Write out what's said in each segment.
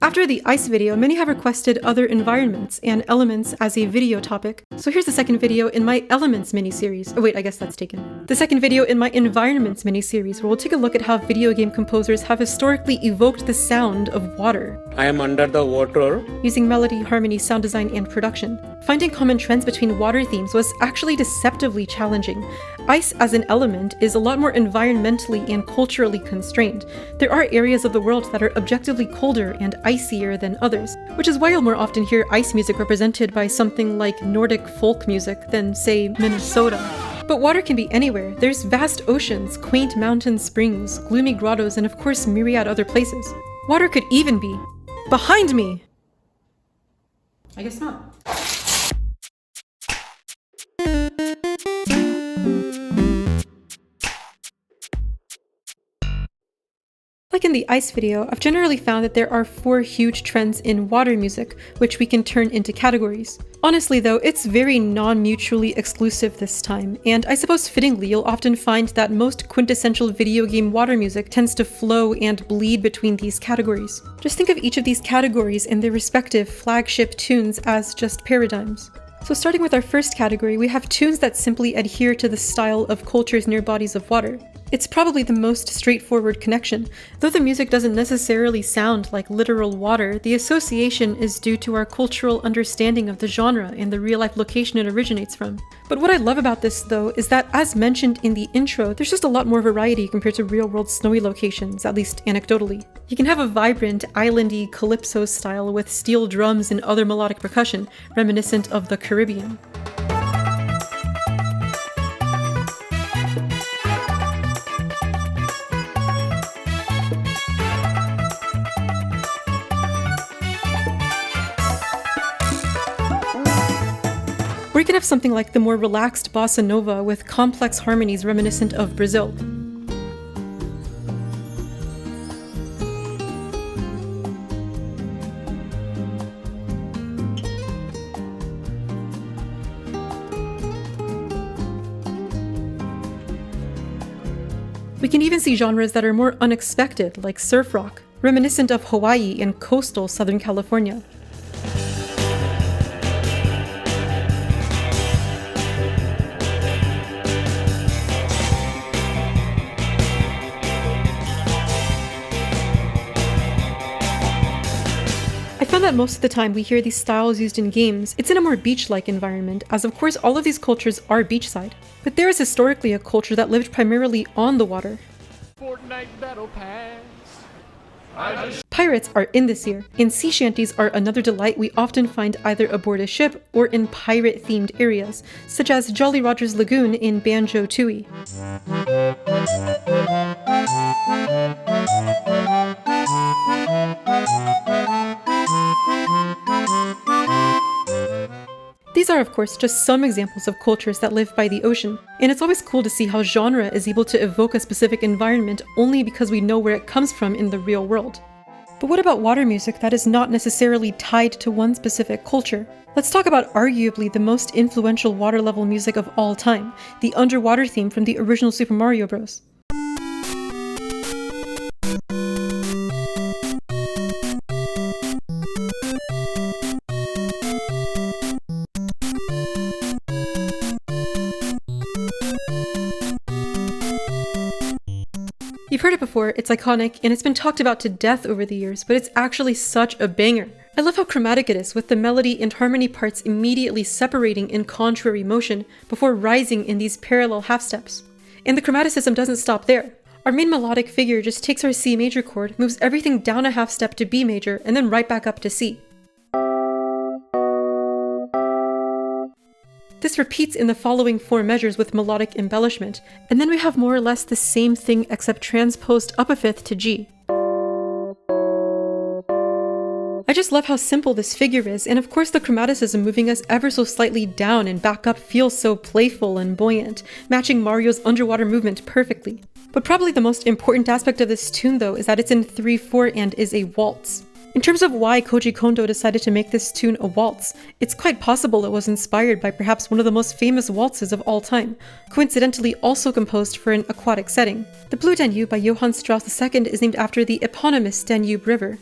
After the ice video, many have requested other environments and elements as a video topic, so here's the second video in my Elements miniseries. Oh wait, I guess that's taken. The second video in my Environments miniseries, where we'll take a look at how video game composers have historically evoked the sound of water. I am under the water. Using melody, harmony, sound design, and production. Finding common trends between water themes was actually deceptively challenging. Ice as an element is a lot more environmentally and culturally constrained. There are areas of the world that are objectively colder and icier than others, which is why you'll more often hear ice music represented by something like Nordic folk music than, say, Minnesota. But water can be anywhere. There's vast oceans, quaint mountain springs, gloomy grottos, and of course myriad other places. Water could even be behind me! I guess not. Like in the ice video, I've generally found that there are 4 huge trends in water music, which we can turn into categories. Honestly though, it's very non-mutually exclusive this time, and I suppose fittingly you'll often find that most quintessential video game water music tends to flow and bleed between these categories. Just think of each of these categories and their respective flagship tunes as just paradigms. So starting with our first category, we have tunes that simply adhere to the style of cultures near bodies of water. It's probably the most straightforward connection. Though the music doesn't necessarily sound like literal water, the association is due to our cultural understanding of the genre and the real-life location it originates from. But what I love about this, though, is that as mentioned in the intro, there's just a lot more variety compared to real-world snowy locations, at least anecdotally. You can have a vibrant, islandy calypso style with steel drums and other melodic percussion, reminiscent of the Caribbean. Or you can have something like the more relaxed bossa nova with complex harmonies reminiscent of Brazil. We can even see genres that are more unexpected, like surf rock, reminiscent of Hawaii and coastal Southern California. I found that most of the time we hear these styles used in games, it's in a more beach-like environment, as of course all of these cultures are beachside. But there is historically a culture that lived primarily on the water. Fortnite Battle Pass. Pirates are in this year, and sea shanties are another delight we often find either aboard a ship or in pirate-themed areas, such as Jolly Roger's Lagoon in Banjo-Tooie. These are, of course, just some examples of cultures that live by the ocean, and it's always cool to see how genre is able to evoke a specific environment only because we know where it comes from in the real world. But what about water music that is not necessarily tied to one specific culture? Let's talk about arguably the most influential water level music of all time, the underwater theme from the original Super Mario Bros. You've heard it before, it's iconic, and it's been talked about to death over the years, but it's actually such a banger. I love how chromatic it is, with the melody and harmony parts immediately separating in contrary motion before rising in these parallel half steps. And the chromaticism doesn't stop there. Our main melodic figure just takes our C major chord, moves everything down a half step to B major, and then right back up to C. This repeats in the following 4 measures with melodic embellishment, and then we have more or less the same thing except transposed up a fifth to G. I just love how simple this figure is, and of course the chromaticism moving us ever so slightly down and back up feels so playful and buoyant, matching Mario's underwater movement perfectly. But probably the most important aspect of this tune though is that it's in 3/4 and is a waltz. In terms of why Koji Kondo decided to make this tune a waltz, it's quite possible it was inspired by perhaps one of the most famous waltzes of all time, coincidentally also composed for an aquatic setting. The Blue Danube by Johann Strauss II is named after the eponymous Danube River.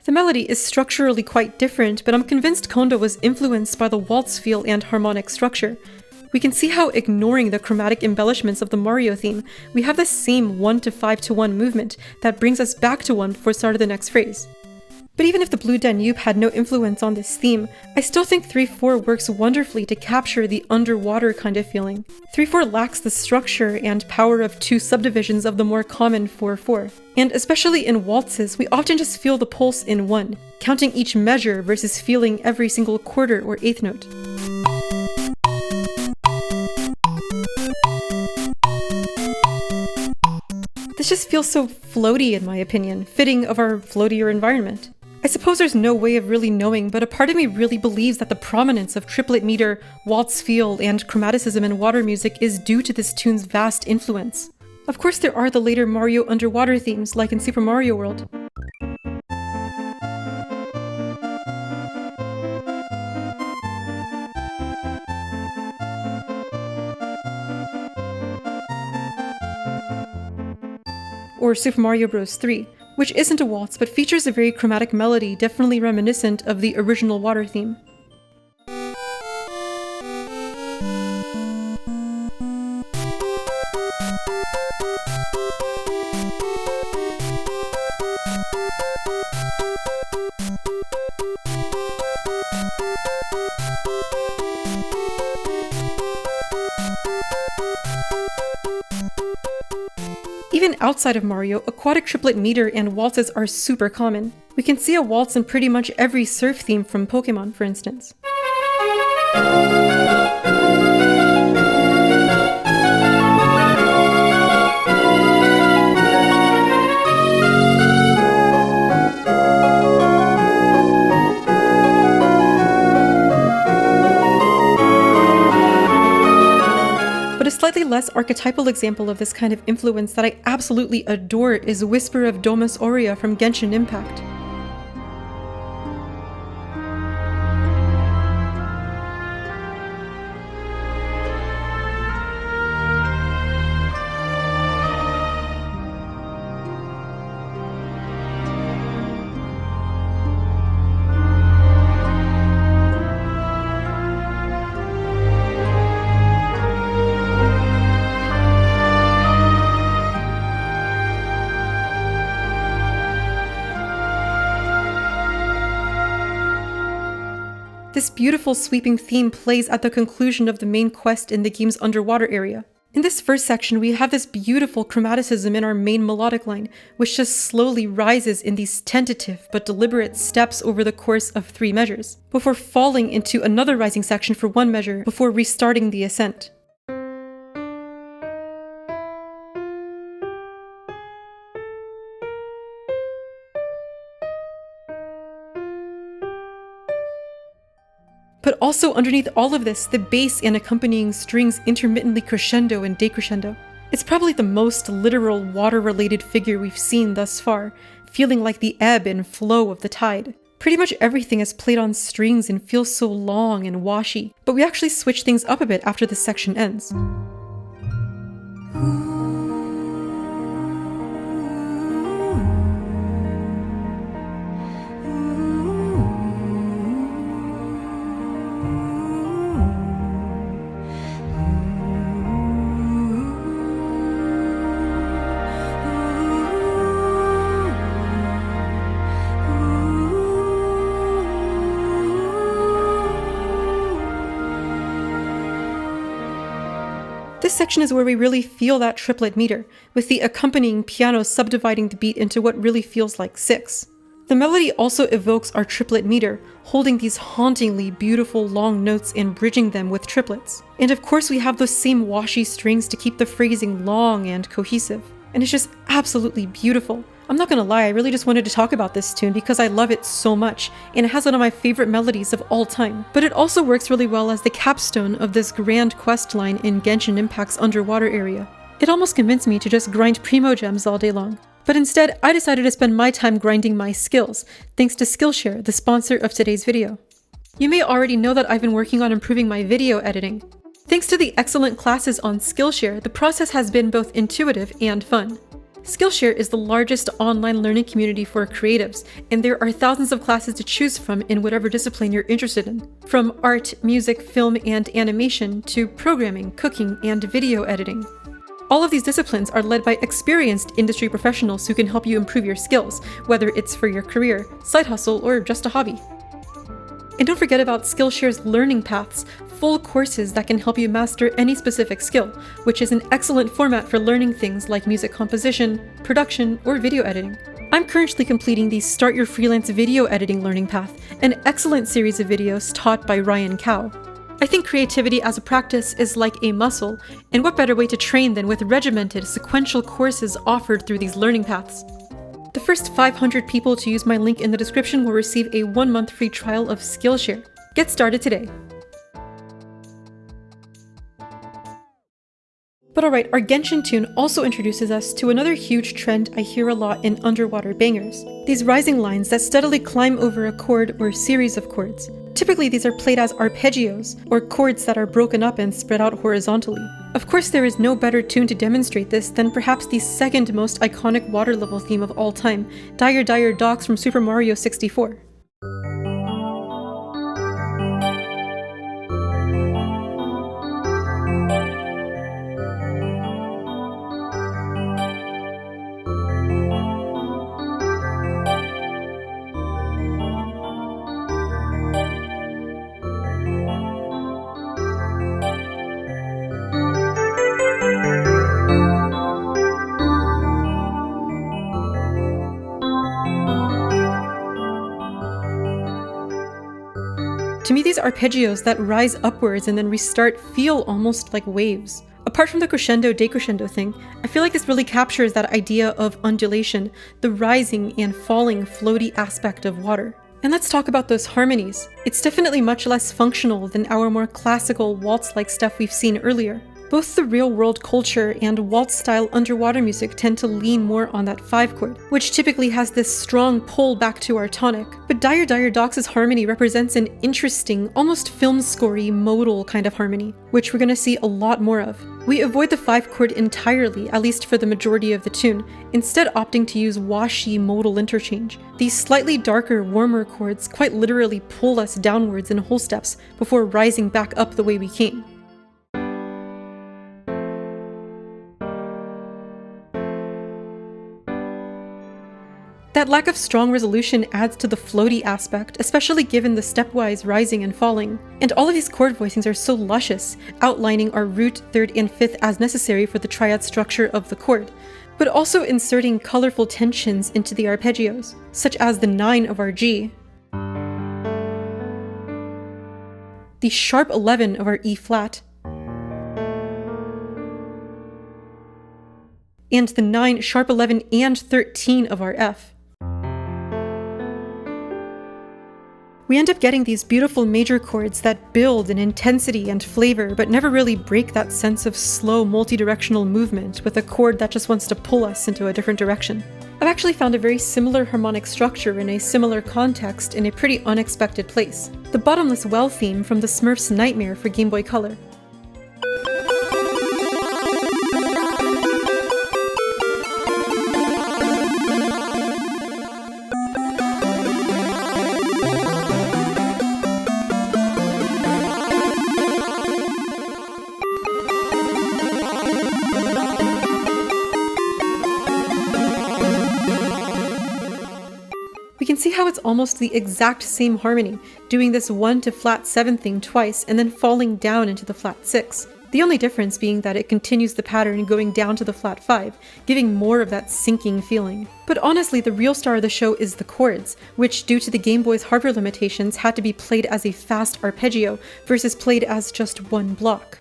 The melody is structurally quite different, but I'm convinced Kondo was influenced by the waltz feel and harmonic structure. We can see how, ignoring the chromatic embellishments of the Mario theme, we have the same 1 to 5 to 1 movement that brings us back to 1 before start of the next phrase. But even if the Blue Danube had no influence on this theme, I still think 3/4 works wonderfully to capture the underwater kind of feeling. 3/4 lacks the structure and power of 2 subdivisions of the more common 4/4. And especially in waltzes, we often just feel the pulse in 1, counting each measure versus feeling every single quarter or eighth note. This just feels so floaty in my opinion, fitting of our floatier environment. I suppose there's no way of really knowing, but a part of me really believes that the prominence of triplet meter, waltz feel, and chromaticism in water music is due to this tune's vast influence. Of course there are the later Mario underwater themes, like in Super Mario World. Or Super Mario Bros. 3, which isn't a waltz but features a very chromatic melody definitely reminiscent of the original water theme. Even outside of Mario, aquatic triplet meter and waltzes are super common. We can see a waltz in pretty much every surf theme from Pokémon, for instance. But a slightly less archetypal example of this kind of influence that I absolutely adore is Whisper of Domus Aurea from Genshin Impact. This beautiful sweeping theme plays at the conclusion of the main quest in the game's underwater area. In this first section, we have this beautiful chromaticism in our main melodic line, which just slowly rises in these tentative but deliberate steps over the course of 3 measures, before falling into another rising section for 1 measure before restarting the ascent. But also underneath all of this, the bass and accompanying strings intermittently crescendo and decrescendo. It's probably the most literal water-related figure we've seen thus far, feeling like the ebb and flow of the tide. Pretty much everything is played on strings and feels so long and washy, but we actually switch things up a bit after this section ends. This section is where we really feel that triplet meter, with the accompanying piano subdividing the beat into what really feels like 6. The melody also evokes our triplet meter, holding these hauntingly beautiful long notes and bridging them with triplets. And of course we have those same washy strings to keep the phrasing long and cohesive. And it's just absolutely beautiful. I'm not gonna lie, I really just wanted to talk about this tune because I love it so much, and it has one of my favorite melodies of all time. But it also works really well as the capstone of this grand quest line in Genshin Impact's underwater area. It almost convinced me to just grind Primo Gems all day long. But instead, I decided to spend my time grinding my skills, thanks to Skillshare, the sponsor of today's video. You may already know that I've been working on improving my video editing. Thanks to the excellent classes on Skillshare, the process has been both intuitive and fun. Skillshare is the largest online learning community for creatives, and there are thousands of classes to choose from in whatever discipline you're interested in. From art, music, film, and animation to programming, cooking, and video editing. All of these disciplines are led by experienced industry professionals who can help you improve your skills, whether it's for your career, side hustle, or just a hobby. And don't forget about Skillshare's learning paths, full courses that can help you master any specific skill, which is an excellent format for learning things like music composition, production, or video editing. I'm currently completing the Start Your Freelance Video Editing Learning Path, an excellent series of videos taught by Ryan Cow. I think creativity as a practice is like a muscle, and what better way to train than with regimented, sequential courses offered through these learning paths. The first 500 people to use my link in the description will receive a 1-month free trial of Skillshare. Get started today. But alright, our Genshin tune also introduces us to another huge trend I hear a lot in underwater bangers. These rising lines that steadily climb over a chord or series of chords. Typically these are played as arpeggios, or chords that are broken up and spread out horizontally. Of course there is no better tune to demonstrate this than perhaps the second most iconic water level theme of all time, Dire Dire Docks from Super Mario 64. To me, these arpeggios that rise upwards and then restart feel almost like waves. Apart from the crescendo-decrescendo thing, I feel like this really captures that idea of undulation, the rising and falling floaty aspect of water. And let's talk about those harmonies. It's definitely much less functional than our more classical waltz-like stuff we've seen earlier. Both the real-world culture and waltz-style underwater music tend to lean more on that 5 chord, which typically has this strong pull back to our tonic. But Dire Dire Docks' harmony represents an interesting, almost film score-y modal kind of harmony, which we're gonna see a lot more of. We avoid the 5 chord entirely, at least for the majority of the tune, instead opting to use washy modal interchange. These slightly darker, warmer chords quite literally pull us downwards in whole steps before rising back up the way we came. That lack of strong resolution adds to the floaty aspect, especially given the stepwise rising and falling. And all of these chord voicings are so luscious, outlining our root, third, and fifth as necessary for the triad structure of the chord, but also inserting colorful tensions into the arpeggios, such as the 9 of our G, the sharp 11 of our E flat, and the 9, sharp 11, and 13 of our F. We end up getting these beautiful major chords that build in intensity and flavor, but never really break that sense of slow, multi-directional movement with a chord that just wants to pull us into a different direction. I've actually found a very similar harmonic structure in a similar context in a pretty unexpected place. The Bottomless Well theme from the Smurfs' Nightmare for Game Boy Color. We can see how it's almost the exact same harmony, doing this 1 to flat 7 thing twice and then falling down into the flat 6. The only difference being that it continues the pattern going down to the flat 5, giving more of that sinking feeling. But honestly, the real star of the show is the chords, which due to the Game Boy's hardware limitations had to be played as a fast arpeggio versus played as just one block.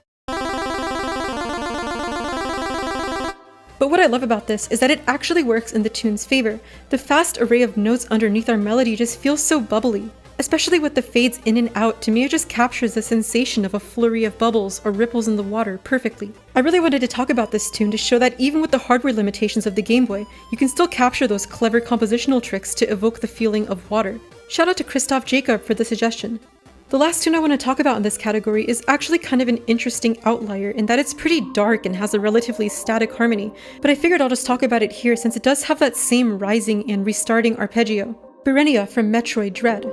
But what I love about this is that it actually works in the tune's favor. The fast array of notes underneath our melody just feels so bubbly. Especially with the fades in and out, to me it just captures the sensation of a flurry of bubbles or ripples in the water perfectly. I really wanted to talk about this tune to show that even with the hardware limitations of the Game Boy, you can still capture those clever compositional tricks to evoke the feeling of water. Shout out to Christoph Jacob for the suggestion. The last tune I want to talk about in this category is actually kind of an interesting outlier in that it's pretty dark and has a relatively static harmony, but I figured I'll just talk about it here since it does have that same rising and restarting arpeggio. Birenia from Metroid Dread.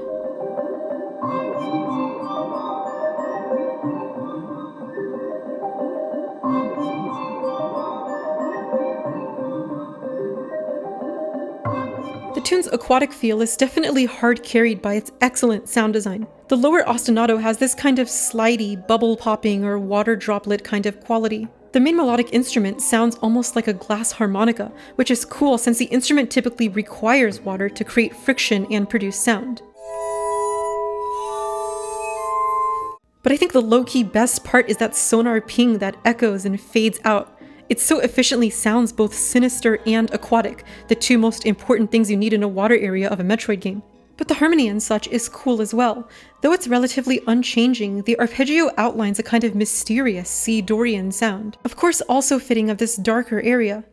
The tune's aquatic feel is definitely hard carried by its excellent sound design. The lower ostinato has this kind of slidey, bubble popping or water droplet kind of quality. The main melodic instrument sounds almost like a glass harmonica, which is cool since the instrument typically requires water to create friction and produce sound. But I think the low-key best part is that sonar ping that echoes and fades out. It so efficiently sounds both sinister and aquatic, the two most important things you need in a water area of a Metroid game. But the harmony and such is cool as well. Though it's relatively unchanging, the arpeggio outlines a kind of mysterious Sea Dorian sound, of course also fitting of this darker area.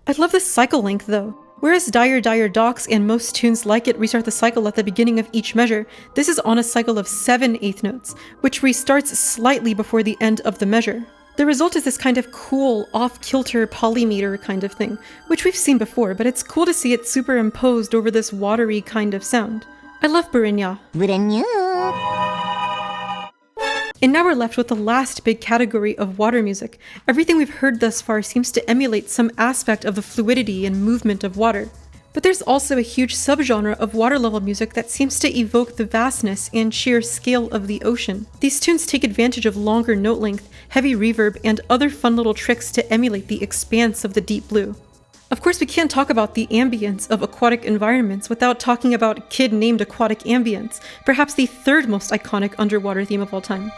I love the cycle length though. Whereas Dire Dire Docks and most tunes like it restart the cycle at the beginning of each measure, this is on a cycle of 7 eighth notes, which restarts slightly before the end of the measure. The result is this kind of cool, off-kilter polymeter kind of thing, which we've seen before, but it's cool to see it superimposed over this watery kind of sound. I love Birenia. And now we're left with the last big category of water music. Everything we've heard thus far seems to emulate some aspect of the fluidity and movement of water. But there's also a huge subgenre of water level music that seems to evoke the vastness and sheer scale of the ocean. These tunes take advantage of longer note length, heavy reverb, and other fun little tricks to emulate the expanse of the deep blue. Of course, we can't talk about the ambience of aquatic environments without talking about Kid Named Aquatic Ambience, perhaps the third most iconic underwater theme of all time.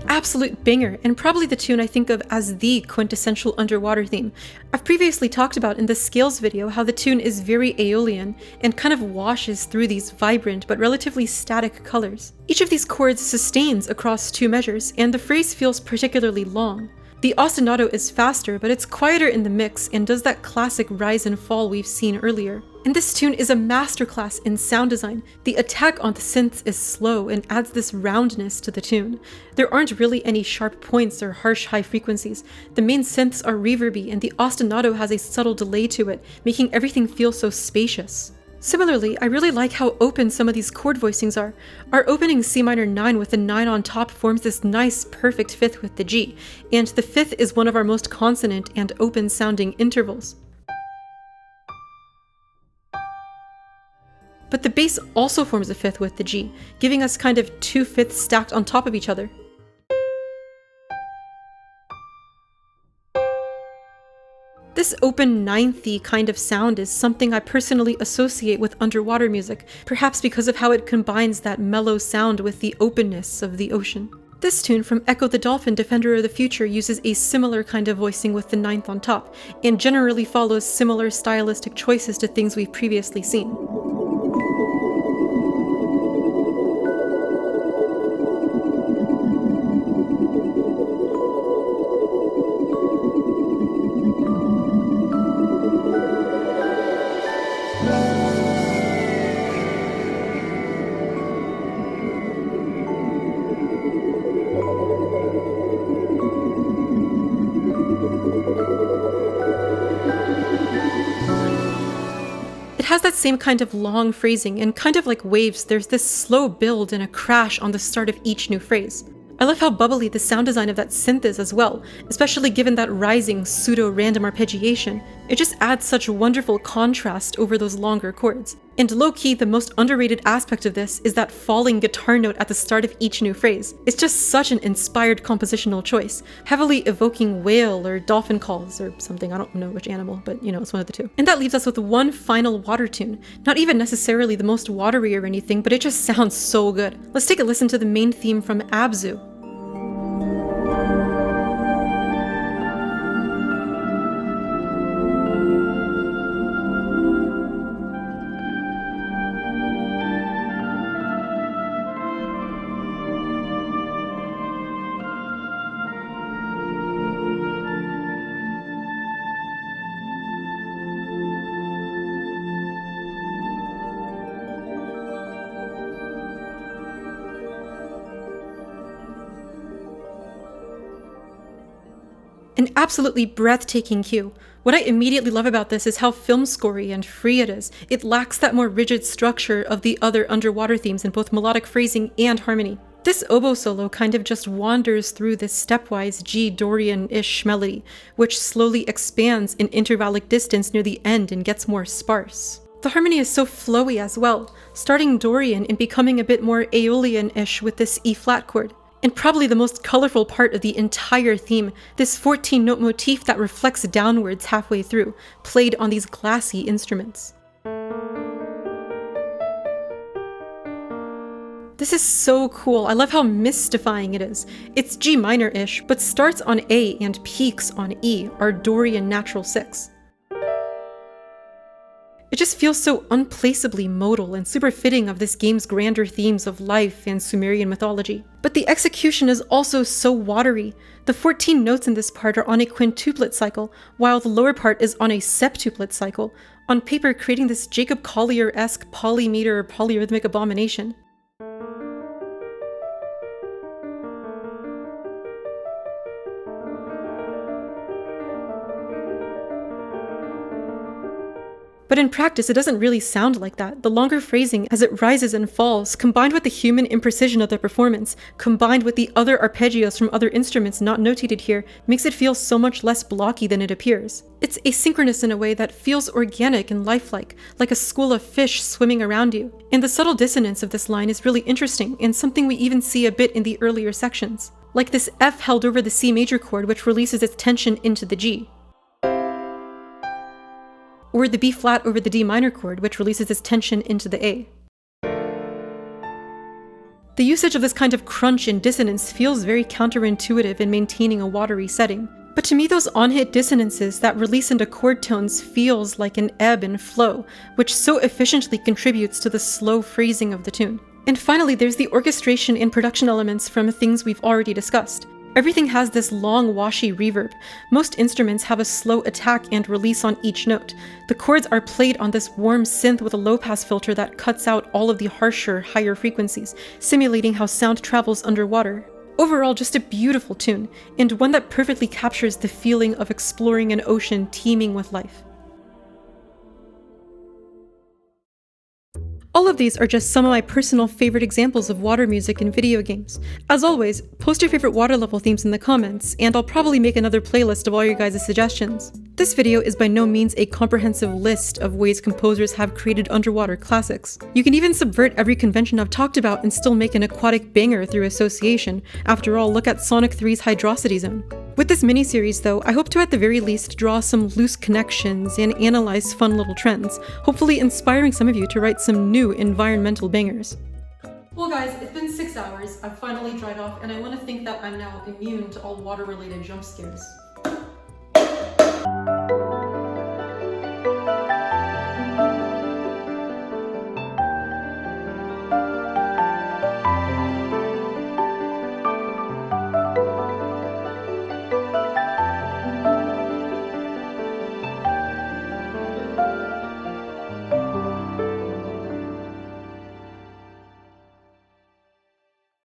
Absolute banger, and probably the tune I think of as the quintessential underwater theme. I've previously talked about in the scales video how the tune is very Aeolian and kind of washes through these vibrant but relatively static colors. Each of these chords sustains across 2 measures, and the phrase feels particularly long. The ostinato is faster, but it's quieter in the mix and does that classic rise and fall we've seen earlier. And this tune is a masterclass in sound design. The attack on the synths is slow and adds this roundness to the tune. There aren't really any sharp points or harsh high frequencies. The main synths are reverby, and the ostinato has a subtle delay to it, making everything feel so spacious. Similarly, I really like how open some of these chord voicings are. Our opening C minor 9 with the 9 on top forms this nice perfect fifth with the G, and the fifth is one of our most consonant and open sounding intervals. But the bass also forms a fifth with the G, giving us kind of 2 fifths stacked on top of each other. This open ninth-y kind of sound is something I personally associate with underwater music, perhaps because of how it combines that mellow sound with the openness of the ocean. This tune from Echo the Dolphin Defender of the Future uses a similar kind of voicing with the ninth on top, and generally follows similar stylistic choices to things we've previously seen. It has that same kind of long phrasing, and kind of like waves, there's this slow build and a crash on the start of each new phrase. I love how bubbly the sound design of that synth is as well, especially given that rising pseudo-random arpeggiation. It just adds such wonderful contrast over those longer chords. And low-key, the most underrated aspect of this is that falling guitar note at the start of each new phrase. It's just such an inspired compositional choice, heavily evoking whale or dolphin calls or something, I don't know which animal, but you know, it's one of the two. And that leaves us with one final water tune. Not even necessarily the most watery or anything, but it just sounds so good. Let's take a listen to the main theme from Abzu. An absolutely breathtaking cue. What I immediately love about this is how film scory and free it is. It lacks that more rigid structure of the other underwater themes in both melodic phrasing and harmony. This oboe solo kind of just wanders through this stepwise G Dorian-ish melody, which slowly expands in intervallic distance near the end and gets more sparse. The harmony is so flowy as well, starting Dorian and becoming a bit more Aeolian-ish with this E-flat chord. And probably the most colorful part of the entire theme, this 14-note motif that reflects downwards halfway through, played on these glassy instruments. This is so cool. I love how mystifying it is. It's G minor-ish, but starts on A and peaks on E, our Dorian natural 6. It just feels so unplaceably modal and super fitting of this game's grander themes of life and Sumerian mythology. But the execution is also so watery. The 14 notes in this part are on a quintuplet cycle, while the lower part is on a septuplet cycle, on paper creating this Jacob Collier-esque polymeter polyrhythmic abomination. But in practice, it doesn't really sound like that. The longer phrasing as it rises and falls, combined with the human imprecision of the performance, combined with the other arpeggios from other instruments not notated here, makes it feel so much less blocky than it appears. It's asynchronous in a way that feels organic and lifelike, like a school of fish swimming around you. And the subtle dissonance of this line is really interesting, and something we even see a bit in the earlier sections. Like this F held over the C major chord, which releases its tension into the G. Or the B flat over the D minor chord, which releases its tension into the A. The usage of this kind of crunch and dissonance feels very counterintuitive in maintaining a watery setting. But to me, those on-hit dissonances that release into chord tones feels like an ebb and flow, which so efficiently contributes to the slow phrasing of the tune. And finally, there's the orchestration and production elements from things we've already discussed. Everything has this long, washy reverb. Most instruments have a slow attack and release on each note. The chords are played on this warm synth with a low-pass filter that cuts out all of the harsher, higher frequencies, simulating how sound travels underwater. Overall, just a beautiful tune, and one that perfectly captures the feeling of exploring an ocean teeming with life. All of these are just some of my personal favorite examples of water music in video games. As always, post your favorite water level themes in the comments, and I'll probably make another playlist of all your guys' suggestions. This video is by no means a comprehensive list of ways composers have created underwater classics. You can even subvert every convention I've talked about and still make an aquatic banger through association. After all, look at Sonic 3's Hydrocity Zone. With this mini-series though, I hope to at the very least draw some loose connections and analyze fun little trends, hopefully inspiring some of you to write some new environmental bangers. Well guys, it's been 6 hours, I've finally dried off, and I want to think that I'm now immune to all water-related jump scares.